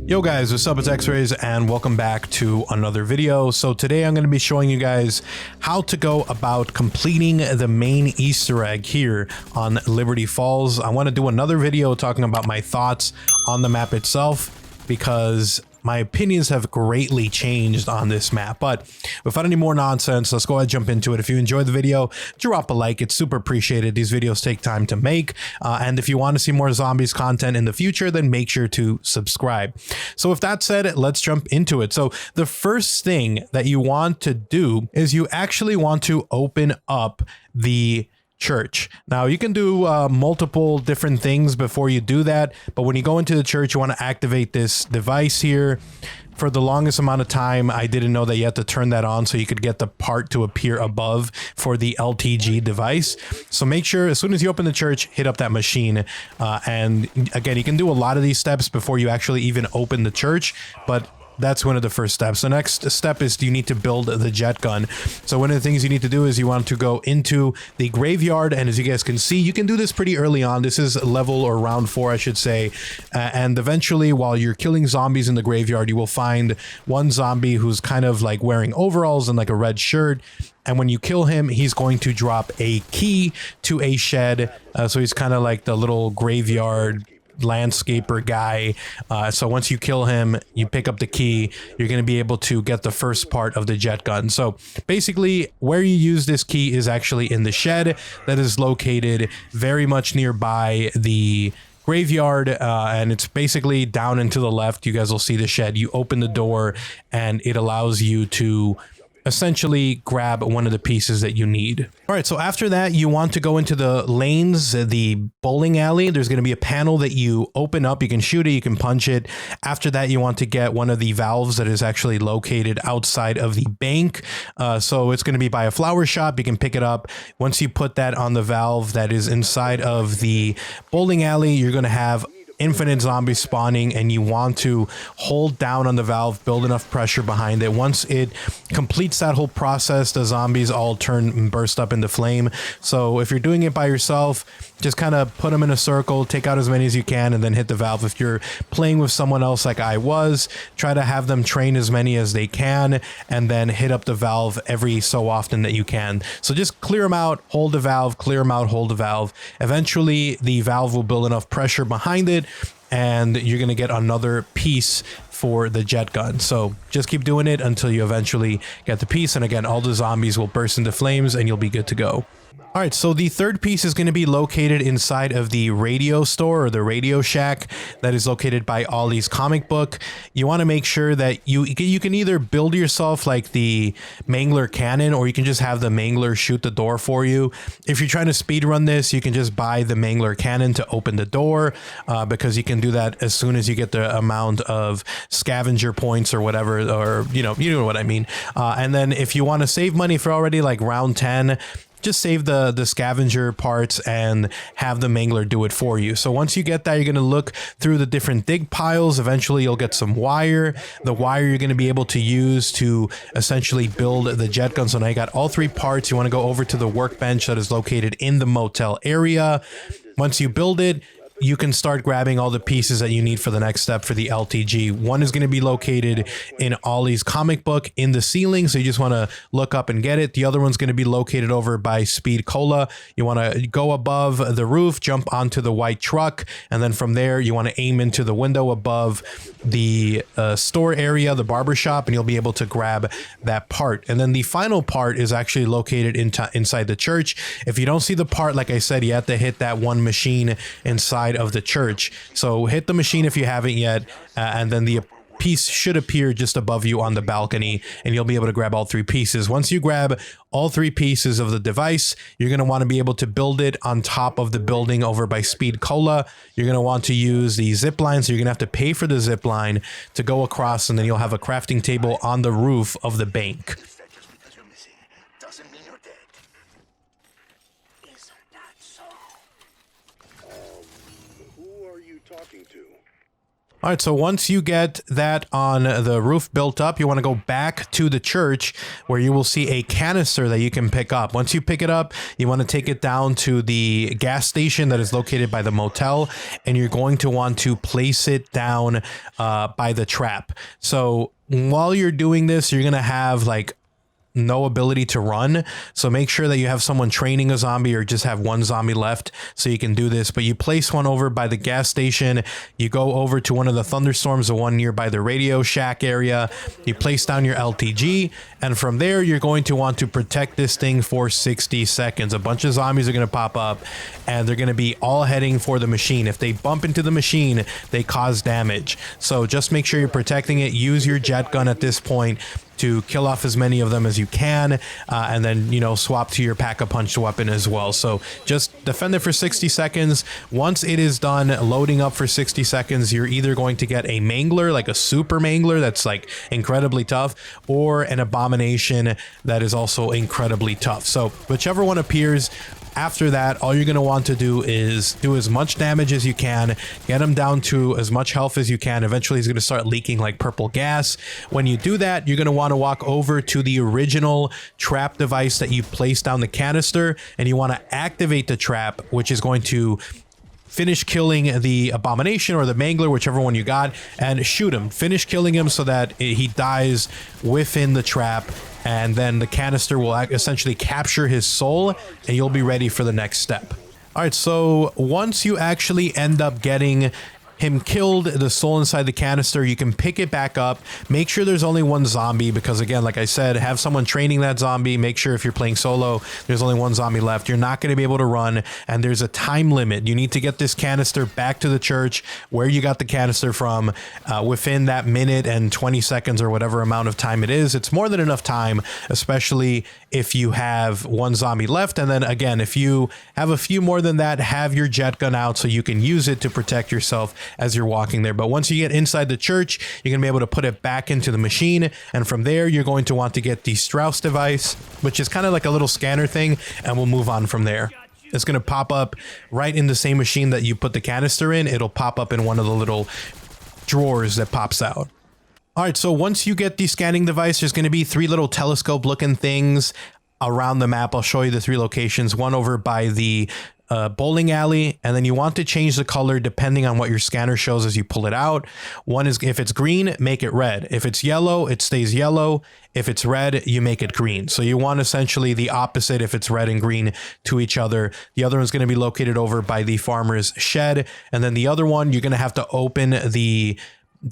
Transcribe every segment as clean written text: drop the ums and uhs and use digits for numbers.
Yo guys, what's up? It's XRAYZ and welcome back to another video. So today I'm going to be showing you guys how to go about completing the main Easter egg here on Liberty Falls. I want to do another video talking about my thoughts on the map itself because my opinions have greatly changed on this map. But without any more nonsense, let's go ahead and jump into it. If you enjoyed the video, drop a like. It's super appreciated. These videos take time to make. And if you want to see more zombies content in the future, then make sure to subscribe. So with that said, let's jump into it. So the first thing that you want to do is you actually want to open up the church. Now you can do multiple different things before you do that, but when you go into the church, you want to activate this device here. For the longest amount of time, I didn't know that you had to turn that on so you could get the part to appear above for the LTG device. So make sure as soon as you open the church, hit up that machine. And again, you can do a lot of these steps before you actually even open the church, but that's one of the first steps. The next step is you need to build the jet gun. So one of the things you need to do is you want to go into the graveyard. And as you guys can see, you can do this pretty early on. This is level or round 4, I should say. And eventually, while you're killing zombies in the graveyard, you will find one zombie who's kind of like wearing overalls and like a red shirt. And when you kill him, he's going to drop a key to a shed. So he's kind of like the little graveyard landscaper guy. So once you kill him, you pick up the key, you're going to be able to get the first part of the jet gun. So basically where you use this key is actually in the shed that is located very much nearby the graveyard, and it's basically down and to the left. You guys will see the shed. You open the door and it allows you to essentially grab one of the pieces that you need. All right, so after that, you want to go into the lanes, the bowling alley. There's going to be a panel that you open up. You can shoot it, you can punch it. After that, you want to get one of the valves that is actually located outside of the bank. So it's going to be by a flower shop. You can pick it up. Once you put that on the valve that is inside of the bowling alley, you're going to have infinite zombies spawning, and you want to hold down on the valve, build enough pressure behind it. Once it completes that whole process, the zombies all turn and burst up into flame. So if you're doing it by yourself, just kind of put them in a circle, take out as many as you can, and then hit the valve. If you're playing with someone else like I was, try to have them train as many as they can, and then hit up the valve every so often that you can. So just clear them out, hold the valve, clear them out, hold the valve. Eventually, the valve will build enough pressure behind it, and you're going to get another piece for the jet gun. So just keep doing it until you eventually get the piece. And again, all the zombies will burst into flames and you'll be good to go. All right, so the third piece is going to be located inside of the radio store or the Radio Shack that is located by Ollie's comic book. You want to make sure that you can either build yourself like the Mangler cannon, or you can just have the Mangler shoot the door for you. If you're trying to speed run this, you can just buy the Mangler cannon to open the door, because you can do that as soon as you get the amount of scavenger points or whatever, or you know what I mean. And then if you want to save money for already like round 10, just save the scavenger parts and have the Mangler do it for you. So once you get that, you're going to look through the different dig piles. Eventually you'll get some wire. The wire you're going to be able to use to essentially build the jet gun. So now you got all 3 parts. You want to go over to the workbench that is located in the motel area. Once you build it, you can start grabbing all the pieces that you need for the next step for the LTG. One is going to be located in Ollie's comic book in the ceiling, so you just want to look up and get it. The other one's going to be located over by Speed Cola. You want to go above the roof, jump onto the white truck, and then from there you want to aim into the window above the store area, the barber shop, and you'll be able to grab that part. And then the final part is actually located inside the church. If you don't see the part, like I said, you have to hit that one machine inside of the church. So hit the machine if you haven't yet, and then the piece should appear just above you on the balcony, and you'll be able to grab all 3 pieces. Once you grab all 3 pieces of the device, you're going to want to be able to build it on top of the building over by Speed Cola. You're going to want to use the zip line, so you're going to have to pay for the zip line to go across, and then you'll have a crafting table on the roof of the bank. Who are you talking to? All right, so once you get that on the roof built up, you want to go back to the church where you will see a canister that you can pick up. Once you pick it up, you want to take it down to the gas station that is located by the motel, and you're going to want to place it down by the trap. So while you're doing this, you're going to have like no ability to run, so make sure that you have someone training a zombie or just have one zombie left so you can do this. But you place one over by the gas station, you go over to one of the thunderstorms, the one nearby the Radio Shack area, you place down your LTG, and from there you're going to want to protect this thing for 60 seconds. A bunch of zombies are going to pop up and they're going to be all heading for the machine. If they bump into the machine, they cause damage, so just make sure you're protecting it. Use your jet gun at this point to kill off as many of them as you can, and then, you know, swap to your pack-a-punch weapon as well. So just defend it for 60 seconds. Once it is done loading up for 60 seconds, you're either going to get a mangler, like a super mangler that's like incredibly tough, or an abomination that is also incredibly tough. So whichever one appears. After that, all you're going to want to do is do as much damage as you can, get him down to as much health as you can. Eventually, he's going to start leaking like purple gas. When you do that, you're going to want to walk over to the original trap device that you placed down the canister, and you want to activate the trap, which is going to finish killing the abomination or the mangler, whichever one you got, and shoot him. Finish killing him so that he dies within the trap, and then the canister will essentially capture his soul, and you'll be ready for the next step. All right, so once you actually end up getting him killed, the soul inside the canister, you can pick it back up. Make sure there's only one zombie, because again, like I said, have someone training that zombie. Make sure if you're playing solo, there's only one zombie left. You're not going to be able to run, and there's a time limit. You need to get this canister back to the church where you got the canister from within that minute and 20 seconds or whatever amount of time it is. It's more than enough time, especially if you have one zombie left. And then again, if you have a few more than that, have your jet gun out so you can use it to protect yourself as you're walking there. But once you get inside the church, you're gonna be able to put it back into the machine, and from there you're going to want to get the Strauss device, which is kind of like a little scanner thing, and we'll move on from there. It's going to pop up right in the same machine that you put the canister in. It'll pop up in one of the little drawers that pops out. All right, so once you get the scanning device, there's going to be three little telescope looking things around the map. I'll show you the three locations. One over by the bowling alley, and then you want to change the color depending on what your scanner shows as you pull it out. One is, if it's green, make it red. If it's yellow, it stays yellow. If it's red, you make it green. So you want essentially the opposite if it's red and green to each other. The other one's going to be located over by the farmer's shed, and then the other one, you're going to have to open the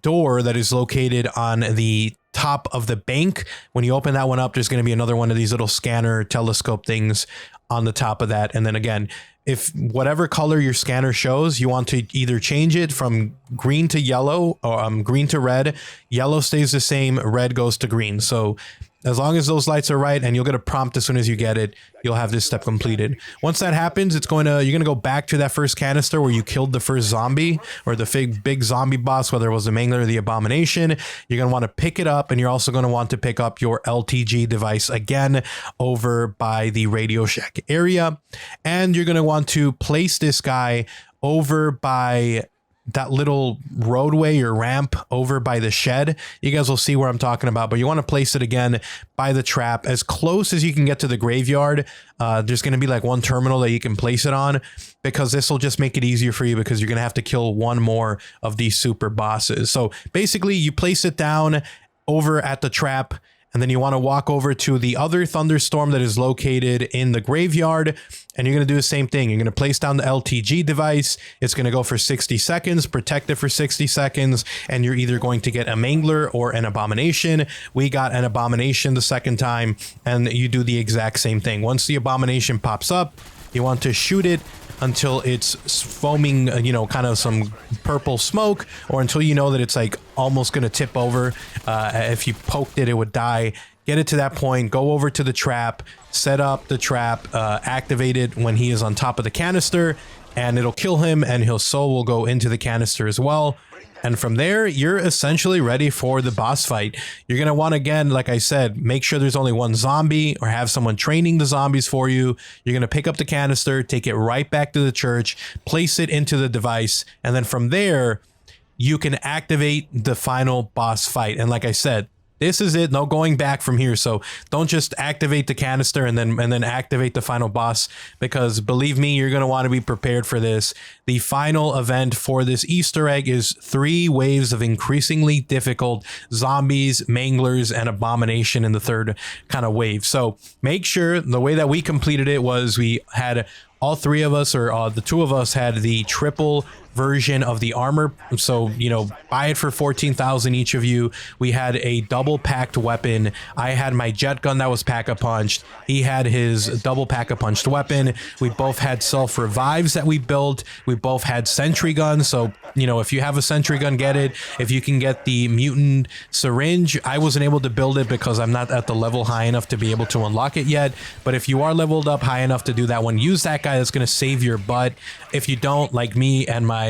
door that is located on the top of the bank. When you open that one up, there's going to be another one of these little scanner telescope things on the top of that. And then again, if whatever color your scanner shows, you want to either change it from green to yellow, or green to red. Yellow stays the same, red goes to green. So as long as those lights are right, and you'll get a prompt as soon as you get it, you'll have this step completed. Once that happens, you're going to go back to that first canister where you killed the first zombie, or the big zombie boss, whether it was the mangler or the abomination. You're going to want to pick it up, and you're also going to want to pick up your LTG device again over by the Radio Shack area. And you're going to want to place this guy over by that little roadway or ramp over by the shed. You guys will see where I'm talking about, but you want to place it again by the trap as close as you can get to the graveyard. There's going to be like one terminal that you can place it on, because this will just make it easier for you, because you're going to have to kill one more of these super bosses. So basically you place it down over at the trap, and then you want to walk over to the other thunderstorm that is located in the graveyard, and you're going to do the same thing. You're going to place down the LTG device. It's going to go for 60 seconds, protect it for 60 seconds, and you're either going to get a mangler or an abomination. We got an abomination the second time, and you do the exact same thing. Once the abomination pops up, you want to shoot it until it's foaming, kind of some purple smoke, or until you know that it's like almost going to tip over. If you poked it, it would die. Get it to that point, go over to the trap, set up the trap, activate it when he is on top of the canister, and it'll kill him, and his soul will go into the canister as well. And from there, you're essentially ready for the boss fight. You're going to want, again, like I said, make sure there's only one zombie, or have someone training the zombies for you. You're going to pick up the canister, take it right back to the church, place it into the device, and then from there, you can activate the final boss fight. And like I said, this is it. No going back from here. So don't just activate the canister and then activate the final boss, because believe me, you're going to want to be prepared for this. The final event for this Easter egg is 3 waves of increasingly difficult zombies, manglers, and abomination in the third kind of wave. So make sure the way that we completed it was we had all 3 of us, or the 2 of us, had the triple version of the armor. So, you know, buy it for 14,000 each of you. We had a double packed weapon. I had my jet gun that was pack-a-punched. He had his double pack-a-punched weapon. We both had self revives that we built. We both had sentry guns. So, you know, if you have a sentry gun, get it. If you can get the mutant syringe, I wasn't able to build it because I'm not at the level high enough to be able to unlock it yet. But if you are leveled up high enough to do that one, use that guy. That's going to save your butt. If you don't, like me and my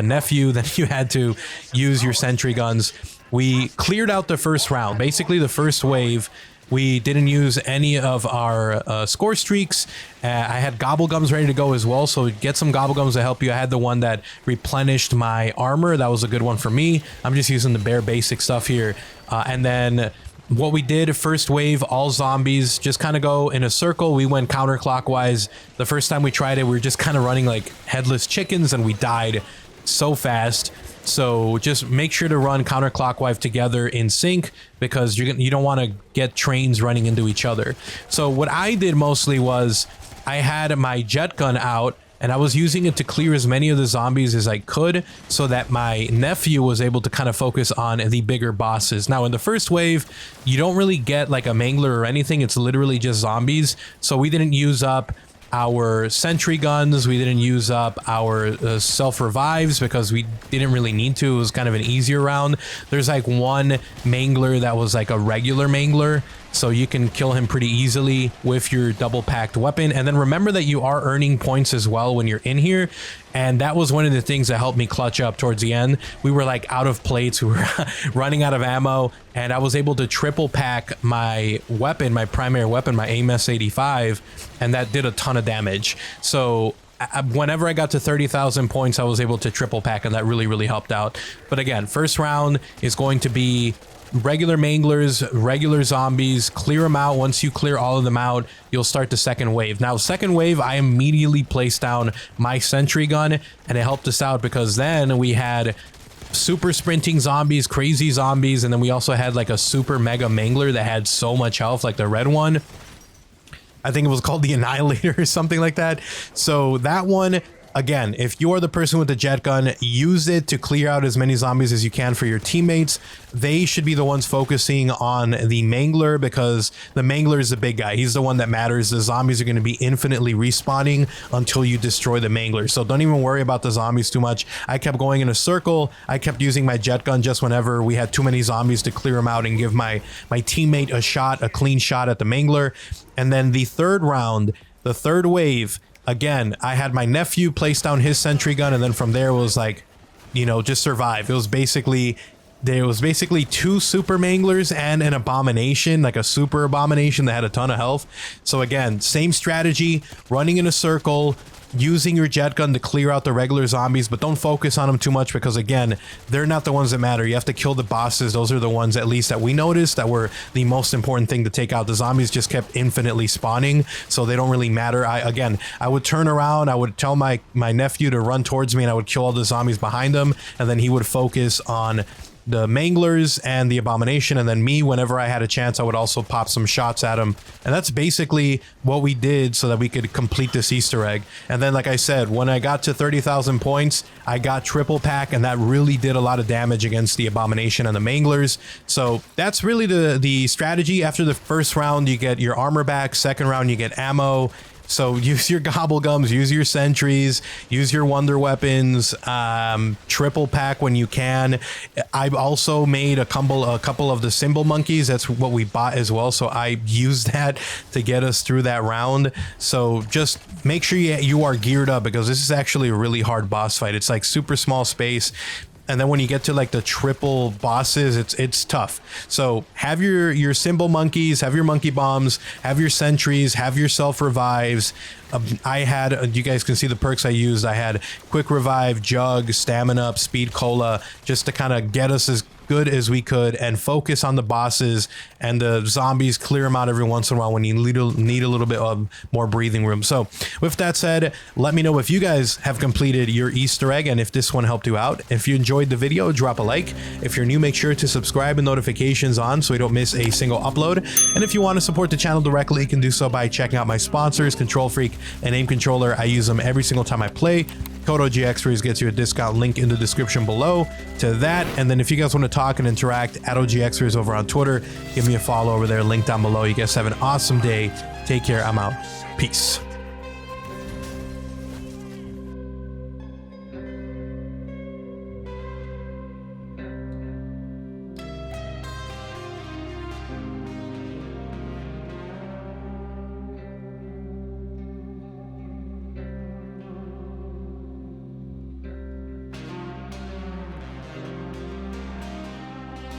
nephew, then you had to use your sentry guns. We cleared out the first round. Basically, the first wave, we didn't use any of our score streaks. I had gobblegums ready to go as well, so get some gobblegums to help you. I had the one that replenished my armor. That was a good one for me. I'm just using the bare basic stuff here. And then what we did, first wave, all zombies, just kind of go in a circle. We went counterclockwise. The first time we tried it, we were just kind of running like headless chickens, and we died so fast. So just make sure to run counterclockwise together in sync, because you don't want to get trains running into each other. So what I did mostly was I had my jet gun out, and I was using it to clear as many of the zombies as I could, so that my nephew was able to kind of focus on the bigger bosses. Now, in the first wave, you don't really get like a mangler or anything. It's literally just zombies. So we didn't use up our sentry guns. We didn't use up our self revives because we didn't really need to. It was kind of an easier round. There's like one mangler that was like a regular mangler, so you can kill him pretty easily with your double packed weapon. And then remember that you are earning points as well when you're in here, and that was one of the things that helped me clutch up towards the end. We were like out of plates, we were running out of ammo, and I was able to triple pack my weapon, my primary weapon, my AIM-S 85, and that did a ton of damage. So whenever I got to 30,000 points, I was able to triple pack, and that really helped out. But again, first round is going to be regular manglers, regular zombies. Clear them out. Once you clear all of them out, you'll start the second wave. Now, second wave, I immediately placed down my sentry gun, and it helped us out because then we had super sprinting zombies, crazy zombies, and then we also had like a super mega mangler that had so much health, like the red one. I think it was called the Annihilator or something like that. So that one, again, if you're the person with the jet gun, use it to clear out as many zombies as you can for your teammates. They should be the ones focusing on the mangler, because the mangler is the big guy. He's the one that matters. The zombies are going to be infinitely respawning until you destroy the mangler. So don't even worry about the zombies too much. I kept going in a circle. I kept using my jet gun just whenever we had too many zombies to clear them out and give my teammate a shot, a clean shot at the mangler. And then the third round, the third wave, again, I had my nephew place down his sentry gun, and then from there was like, you know, just survive. It was basically, there was basically 2 super manglers and an abomination, like a super abomination that had a ton of health. So again, same strategy, running in a circle, using your jet gun to clear out the regular zombies, but don't focus on them too much, because again, they're not the ones that matter. You have to kill the bosses. Those are the ones, at least that we noticed, that were the most important thing to take out. The zombies just kept infinitely spawning, so they don't really matter. I would turn around, I would tell my nephew to run towards me, and I would kill all the zombies behind him, and then he would focus on the manglers and the abomination, and then me, whenever I had a chance, I would also pop some shots at him. And that's basically what we did so that we could complete this Easter egg. And then, like I said, when I got to 30,000 points, I got triple pack, and that really did a lot of damage against the abomination and the manglers. So that's really the strategy. After the first round, you get your armor back. Second round, you get ammo. So use your gobblegums, use your sentries, use your wonder weapons, triple pack when you can. I've also made a couple of the symbol monkeys. That's what we bought as well. So I used that to get us through that round. So just make sure you are geared up, because this is actually a really hard boss fight. It's like super small space. And then when you get to like the triple bosses, it's tough. So have your symbol monkeys, have your monkey bombs, have your sentries, have your self revives. I had, you guys can see the perks I used. I had quick revive, jug, stamina up, speed cola, just to kind of get us as good as we could and focus on the bosses and the zombies, clear them out every once in a while when you need a little bit of more breathing room. So with that said, let me know if you guys have completed your Easter egg and if this one helped you out. If you enjoyed the video, drop a like. If you're new, make sure to subscribe and notifications on so you don't miss a single upload. And if you want to support the channel directly, you can do so by checking out my sponsors, Control Freak and Aim Controller. I use them every single time I play. Code OGXRAYZ gets you a discount, link in the description below to that. And then if you guys want to talk and interact, at OGXRAYZ over on Twitter, give me a follow over there, link down below. You guys have an awesome day. Take care. I'm out. Peace.